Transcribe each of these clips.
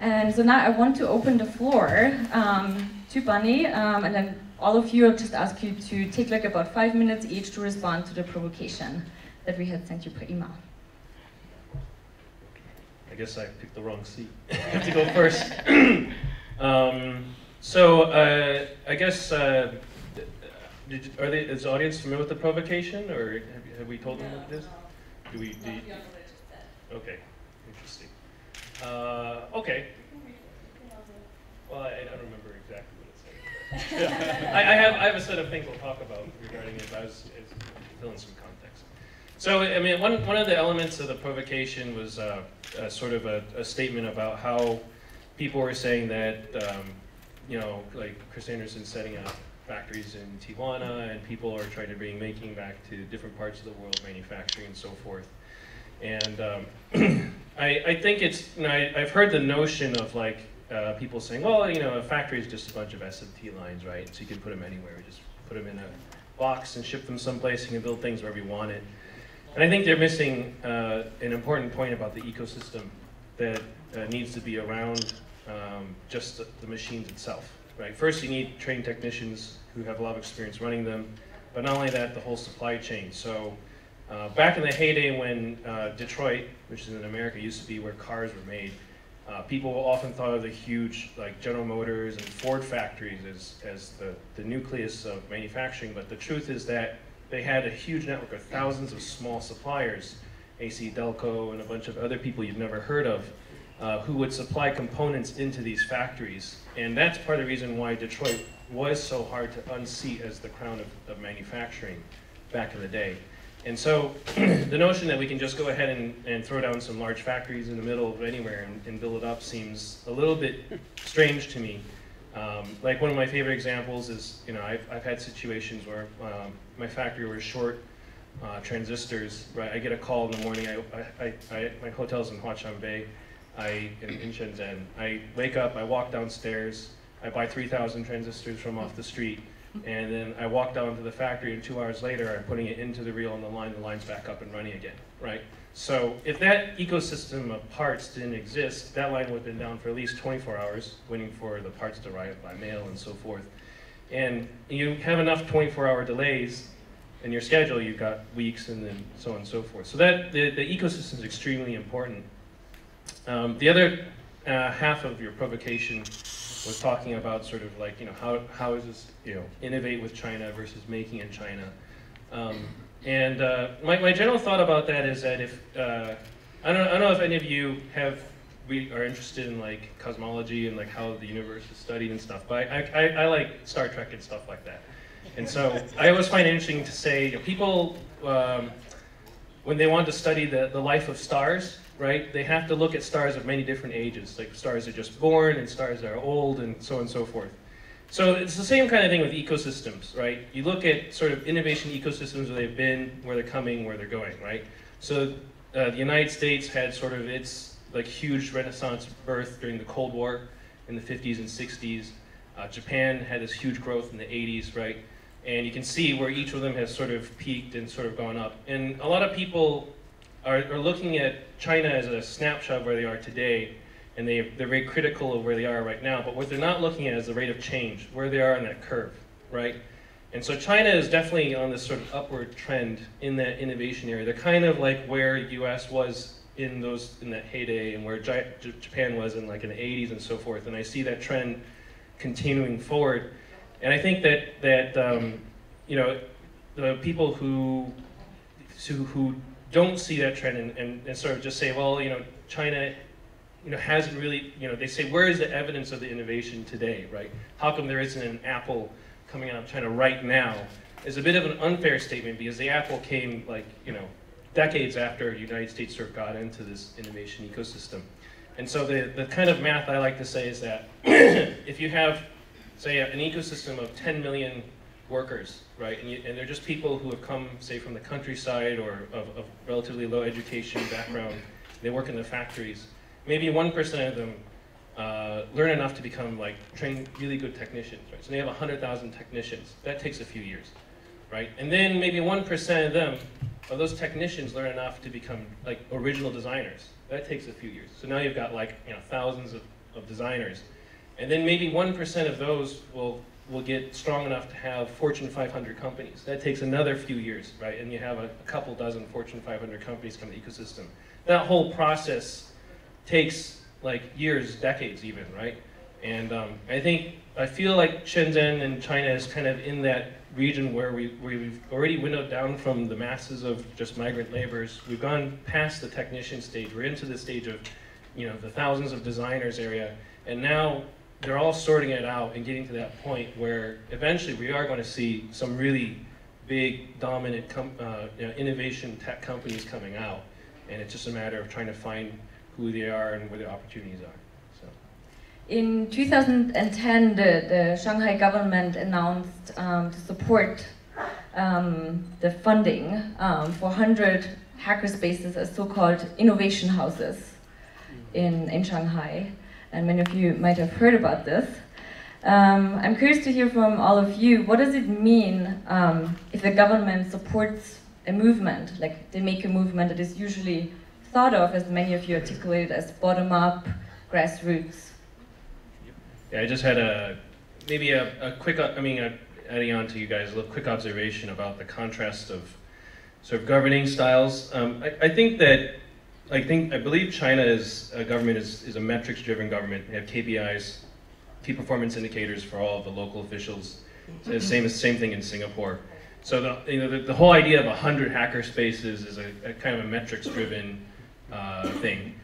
And so now I want to open the floor to Bunnie, and then all of you, I'll just ask you to take like about 5 minutes each to respond to the provocation that we had sent you per email. I guess I picked the wrong seat. I have to go first. I guess, is the audience familiar with the provocation, or have we told them what it is? Okay, interesting. Okay. Well, I don't remember exactly what it said. I have a set of things we'll talk about regarding it, but I was filling some context. So, I mean, one of the elements of the provocation was sort of a statement about how people were saying that, you know, like Chris Anderson setting up factories in Tijuana, and people are trying to bring making back to different parts of the world, manufacturing and so forth. And I think it's, you know, I've heard the notion of like people saying, well, you know, a factory is just a bunch of SMT lines, right? So you can put them anywhere, just put them in a box and ship them someplace. You can build things wherever you want it. And I think they're missing an important point about the ecosystem that needs to be around just the machines itself, right? First, you need trained technicians who have a lot of experience running them, but not only that, the whole supply chain. So back in the heyday when Detroit, which is in America, used to be where cars were made, people often thought of the huge like General Motors and Ford factories as the nucleus of manufacturing, but the truth is that they had a huge network of thousands of small suppliers, AC Delco and a bunch of other people you've never heard of, who would supply components into these factories. And that's part of the reason why Detroit was so hard to unseat as the crown of manufacturing back in the day. And so the notion that we can just go ahead and throw down some large factories in the middle of anywhere and build it up seems a little bit strange to me. Like one of my favorite examples is, you know, I've had situations where my factory was short transistors, right? I get a call in the morning, my hotel's in Huaqiangbei, in Shenzhen. I wake up, I walk downstairs, I buy 3,000 transistors from off the street, and then I walk down to the factory, and 2 hours later, I'm putting it into the reel on the line's back up and running again, right? So if that ecosystem of parts didn't exist, that line would have been down for at least 24 hours, waiting for the parts to arrive by mail and so forth. And you have enough 24-hour delays in your schedule, you've got weeks and then so on and so forth. So that the ecosystem is extremely important. The other half of your provocation was talking about sort of like, you know, how is this, you know, innovate with China versus making in China. My general thought about that is that if, I don't know if any of you are interested in like cosmology and like how the universe is studied and stuff, but I like Star Trek and stuff like that. And so I always find it interesting to say, you know, people, when they want to study the life of stars, right, they have to look at stars of many different ages, like stars that are just born and stars that are old and so on and so forth. So it's the same kind of thing with ecosystems, right? You look at sort of innovation ecosystems, where they've been, where they're coming, where they're going, right? So the United States had sort of its like huge renaissance birth during the Cold War in the 50s and 60s. Japan had this huge growth in the 80s, right? And you can see where each of them has sort of peaked and sort of gone up. And a lot of people are looking at China as a snapshot of where they are today, and they're very critical of where they are right now, but what they're not looking at is the rate of change, where they are in that curve, right? And so China is definitely on this sort of upward trend in that innovation area. They're kind of like where US was in that heyday, and where Japan was in like in the 80s and so forth, and I see that trend continuing forward. And I think that you know, the people who don't see that trend and sort of just say, well, you know, China, you know, hasn't really, you know, they say, where is the evidence of the innovation today, right? How come there isn't an Apple coming out of China right now? Is a bit of an unfair statement, because the Apple came like, you know, decades after the United States sort of got into this innovation ecosystem. And so the kind of math I like to say is that if you have, say, an ecosystem of 10 million workers, right, and they're just people who have come, say, from the countryside or of relatively low education background, they work in the factories, maybe 1% of them learn enough to become like trained really good technicians, right? So they have 100,000 technicians. That takes a few years, right? And then maybe 1% of them, of those technicians, learn enough to become like original designers. That takes a few years. So now you've got like, you know, thousands of of designers. And then maybe 1% of those will get strong enough to have Fortune 500 companies. That takes another few years, right? And you have a couple dozen Fortune 500 companies come to the ecosystem. That whole process takes like years, decades even, right? And I feel like Shenzhen and China is kind of in that region where we've already winnowed down from the masses of just migrant laborers. We've gone past the technician stage. We're into the stage of, the thousands of designers area. And now they're all sorting it out and getting to that point where eventually we are going to see some really big, dominant innovation tech companies coming out. And it's just a matter of trying to find who they are and where the opportunities are. So. In 2010, the Shanghai government announced to support the funding for 100 hackerspaces as so-called innovation houses in Shanghai. And many of you might have heard about this. I'm curious to hear from all of you, what does it mean if the government supports a movement, like they make a movement that is usually thought of, as many of you articulated, as bottom-up, grassroots? Yeah, I just had maybe a quick, adding on to you guys, a little quick observation about the contrast of sort of governing styles. I believe China's government is a metrics-driven government. They have KPIs, key performance indicators for all of the local officials. So same thing in Singapore. So the whole idea of 100 hacker spaces is a kind of a metrics-driven thing.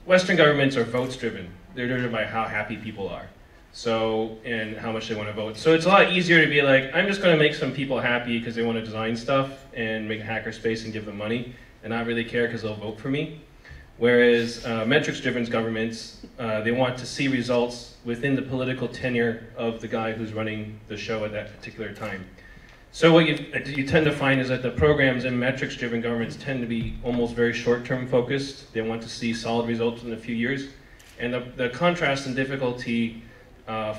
Western governments are votes-driven. They're driven by how happy people are. So, and how much they want to vote. So it's a lot easier to be like, I'm just going to make some people happy because they want to design stuff and make a hacker space and give them money, and not really care because they'll vote for me. Whereas metrics-driven governments, they want to see results within the political tenure of the guy who's running the show at that particular time. So what you tend to find is that the programs in metrics-driven governments tend to be almost very short-term focused. They want to see solid results in a few years. And the contrast and difficulty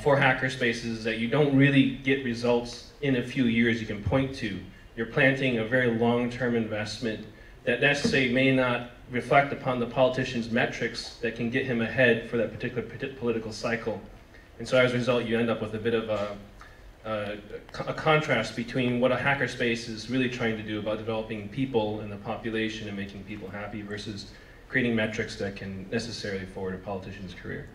for hackerspaces is that you don't really get results in a few years you can point to. You're planting a very long-term investment that necessarily may not reflect upon the politician's metrics that can get him ahead for that particular political cycle. And so as a result, you end up with a bit of a contrast between what a hackerspace is really trying to do about developing people and the population and making people happy versus creating metrics that can necessarily forward a politician's career.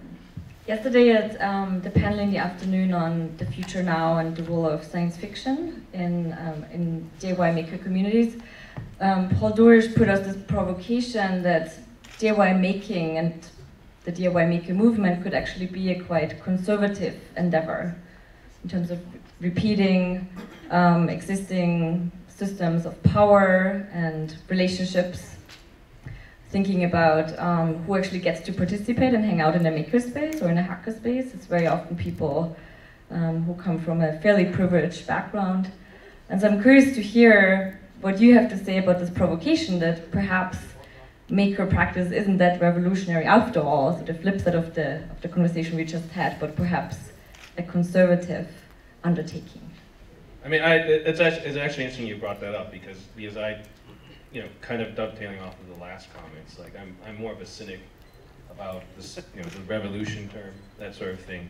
Yesterday at the panel in the afternoon on the future now and the role of science fiction in DIY maker communities, Paul Dorish put us this provocation that DIY making and the DIY maker movement could actually be a quite conservative endeavor in terms of repeating existing systems of power and relationships, thinking about who actually gets to participate and hang out in a makerspace or in a hackerspace. It's very often people who come from a fairly privileged background. And so I'm curious to hear what you have to say about this provocation that perhaps maker practice isn't that revolutionary after all, so the flip side of the conversation we just had, but perhaps a conservative undertaking. I mean, it's actually interesting you brought that up because I, kind of dovetailing off of the last comments, like I'm more of a cynic about this, the revolution term, that sort of thing.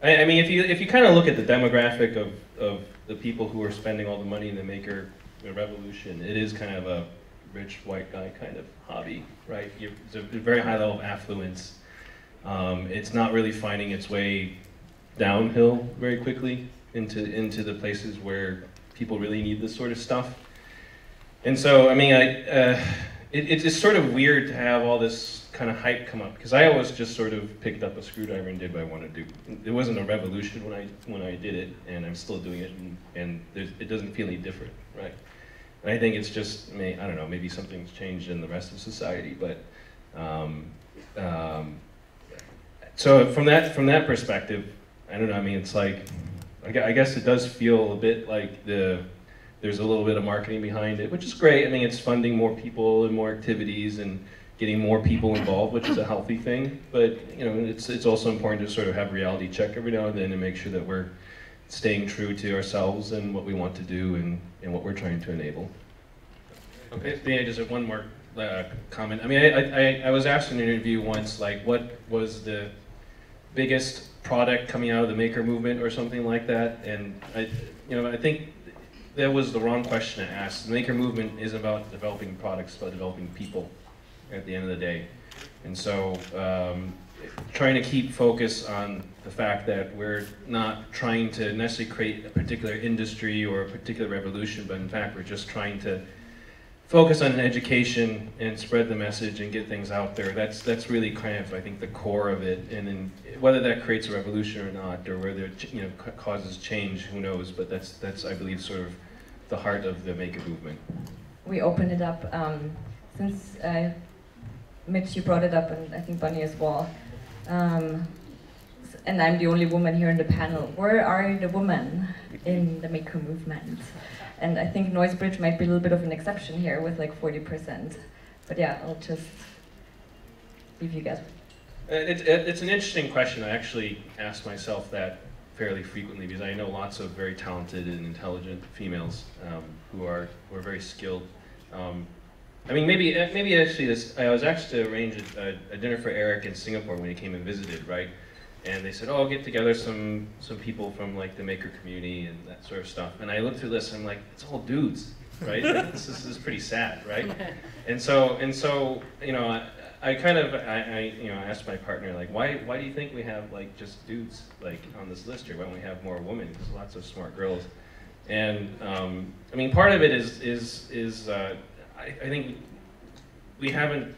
I mean, if you kind of look at the demographic of the people who are spending all the money in the maker revolution, it is kind of a rich white guy kind of hobby, right? It's a very high level of affluence. It's not really finding its way downhill very quickly into the places where people really need this sort of stuff. And so, I mean, it's sort of weird to have all this kind of hype come up because I always just sort of picked up a screwdriver and did what I wanted to do. It wasn't a revolution when I did it, and I'm still doing it, and it doesn't feel any different, right? And I think it's just, I don't know, maybe something's changed in the rest of society, but so from that perspective, I don't know. I mean, it's like, I guess it does feel a bit like there's a little bit of marketing behind it, which is great. I mean, it's funding more people and more activities and getting more people involved, which is a healthy thing. But it's also important to sort of have reality check every now and then and make sure that we're staying true to ourselves and what we want to do and what we're trying to enable. Okay, I just have one more comment. I mean, I was asked in an interview once, like, what was the biggest product coming out of the maker movement or something like that, and I think that was the wrong question to ask. The maker movement isn't about developing products, it's about developing people at the end of the day. And so trying to keep focus on the fact that we're not trying to necessarily create a particular industry or a particular revolution, but in fact we're just trying to focus on education and spread the message and get things out there. That's really kind of, I think, the core of it. And then whether that creates a revolution or not, or whether it causes change, who knows? But that's I believe sort of the heart of the maker movement. We opened it up since Mitch, you brought it up, and I think Bunnie as well. And I'm the only woman here in the panel. Where are the women in the maker movement? And I think Noisebridge might be a little bit of an exception here with like 40%. But yeah, I'll just leave you guys. It's an interesting question. I actually ask myself that fairly frequently because I know lots of very talented and intelligent females who are very skilled. I mean, maybe actually I was asked to arrange a dinner for Eric in Singapore when he came and visited, right? And they said, oh, I'll get together some people from like the maker community and that sort of stuff. And I looked through this and I'm like, it's all dudes, right? Like, this is pretty sad, right? And so I kind of asked my partner, like, why do you think we have like just dudes like on this list here? Why don't we have more women? There's lots of smart girls. And I mean, part of it is I think we haven't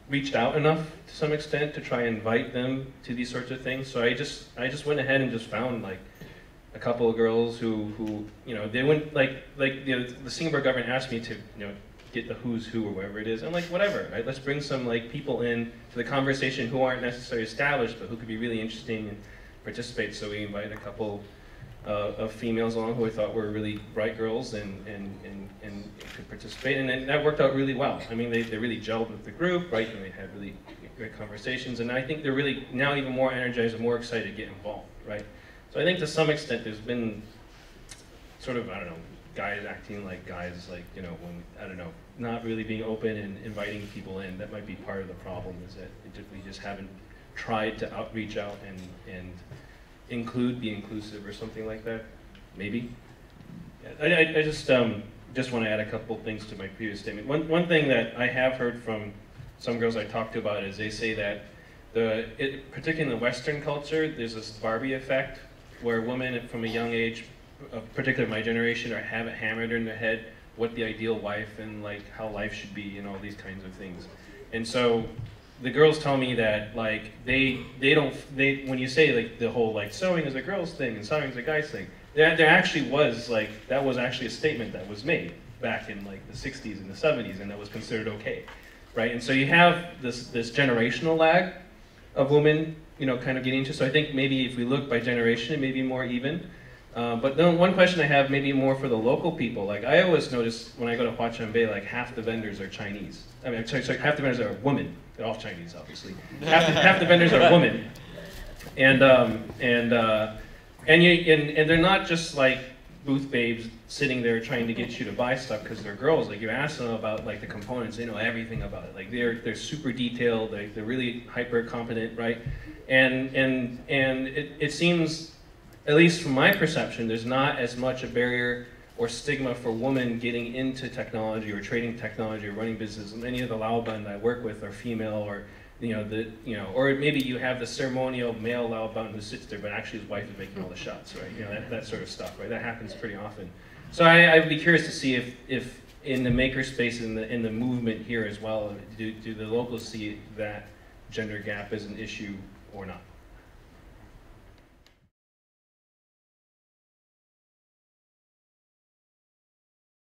reached out enough to some extent to try and invite them to these sorts of things. So I just went ahead and just found like a couple of girls who they went the Singapore government asked me to get the who's who or whatever it is. I'm like, whatever, right? Let's bring some like people in to the conversation who aren't necessarily established but who could be really interesting and participate. So we invited a couple of females along who I thought were really bright girls and could participate, and that worked out really well. I mean, they really gelled with the group, right? And they had really great conversations, and I think they're really now even more energized and more excited to get involved, right? So I think to some extent there's been sort of, I don't know, guys acting like guys, like, when, I don't know, not really being open and inviting people in. That might be part of the problem, is that we just haven't tried to reach out and be inclusive or something like that, maybe. Yeah, I just want to add a couple things to my previous statement. One thing that I have heard from some girls I talked to about is they say that particularly in the Western culture, there's this Barbie effect where women from a young age, particularly my generation, have it hammered in their head what the ideal wife and like how life should be and all these kinds of things. And so the girls tell me that like when you say like the whole like sewing is a girl's thing and sewing is a guy's thing, there actually was like, that was actually a statement that was made back in like the 60s and the 70s, and that was considered okay, right? And so you have this generational lag of women, kind of getting into. So I think maybe if we look by generation, it may be more even. But then one question I have, maybe more for the local people, like I always notice when I go to Huachanbei, like half the vendors are Chinese. I mean, sorry, half the vendors are women. They're all Chinese, obviously. Half the vendors are women, and they're not just like booth babes sitting there trying to get you to buy stuff because they're girls. Like you ask them about like the components, they know everything about it. Like they're super detailed. They're really hyper competent, right? And it seems, at least from my perception, there's not as much a barrier or stigma for women getting into technology or trading technology or running business. Many of the Laoban that I work with are female, or or maybe you have the ceremonial male Laoban who sits there, but actually his wife is making all the shots, right? That sort of stuff, right? That happens pretty often. So I'd be curious to see if in the makerspace, in the movement here as well, do the locals see that gender gap as an issue or not?